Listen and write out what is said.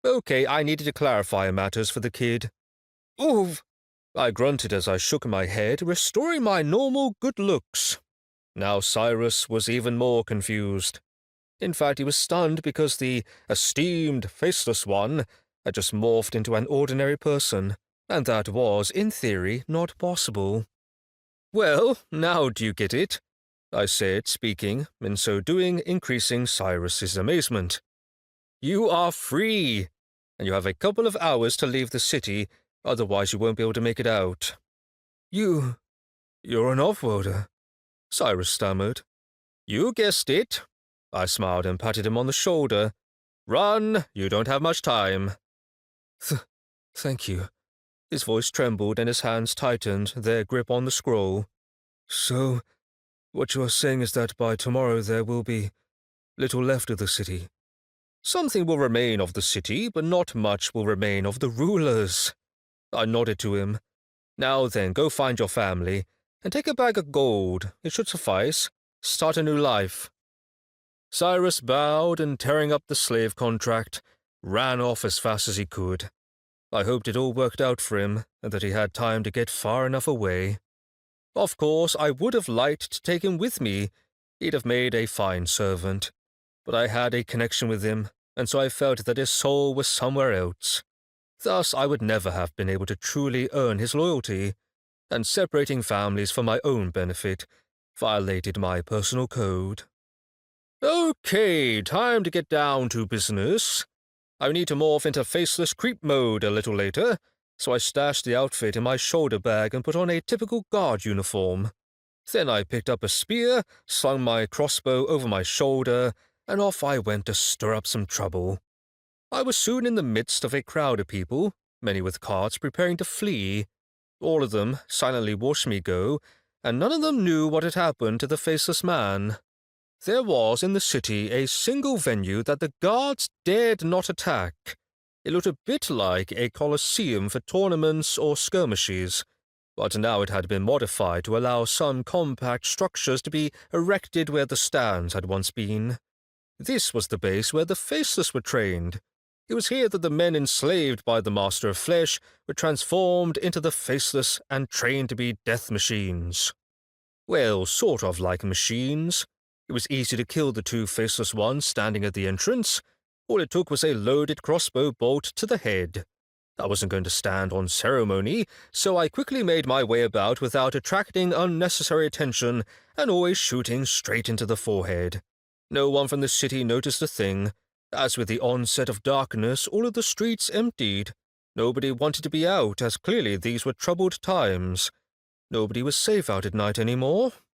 Okay, I needed to clarify matters for the kid. Oof! I grunted as I shook my head, restoring my normal good looks. Now Cyrus was even more confused. In fact, he was stunned because the esteemed faceless one had just morphed into an ordinary person, and that was, in theory, not possible. Well, now do you get it? I said, speaking, in so doing increasing Cyrus's amazement. You are free, and you have a couple of hours to leave the city, otherwise you won't be able to make it out. You're an off-worlder, Cyrus stammered. You guessed it. I smiled and patted him on the shoulder. Run, you don't have much time. Thank you. His voice trembled and his hands tightened, their grip on the scroll. So, what you are saying is that by tomorrow there will be little left of the city. Something will remain of the city, but not much will remain of the rulers. I nodded to him. Now then, go find your family, and take a bag of gold. It should suffice. Start a new life. Cyrus bowed and, tearing up the slave contract, ran off as fast as he could. I hoped it all worked out for him, and that he had time to get far enough away. Of course, I would have liked to take him with me. He'd have made a fine servant. But I had a connection with him, and so I felt that his soul was somewhere else. Thus, I would never have been able to truly earn his loyalty, and separating families for my own benefit violated my personal code. Okay, time to get down to business. I need to morph into faceless creep mode a little later, so I stashed the outfit in my shoulder bag and put on a typical guard uniform. Then I picked up a spear, slung my crossbow over my shoulder, and off I went to stir up some trouble. I was soon in the midst of a crowd of people, many with carts preparing to flee. All of them silently watched me go, and none of them knew what had happened to the faceless man. There was in the city a single venue that the guards dared not attack. It looked a bit like a coliseum for tournaments or skirmishes, but now it had been modified to allow some compact structures to be erected where the stands had once been. This was the base where the faceless were trained. It was here that the men enslaved by the Master of Flesh were transformed into the faceless and trained to be death machines. Well, sort of like machines. It was easy to kill the two faceless ones standing at the entrance. All it took was a loaded crossbow bolt to the head. I wasn't going to stand on ceremony, so I quickly made my way about without attracting unnecessary attention and always shooting straight into the forehead. No one from the city noticed a thing. As with the onset of darkness, all of the streets emptied. Nobody wanted to be out, as clearly these were troubled times. Nobody was safe out at night anymore,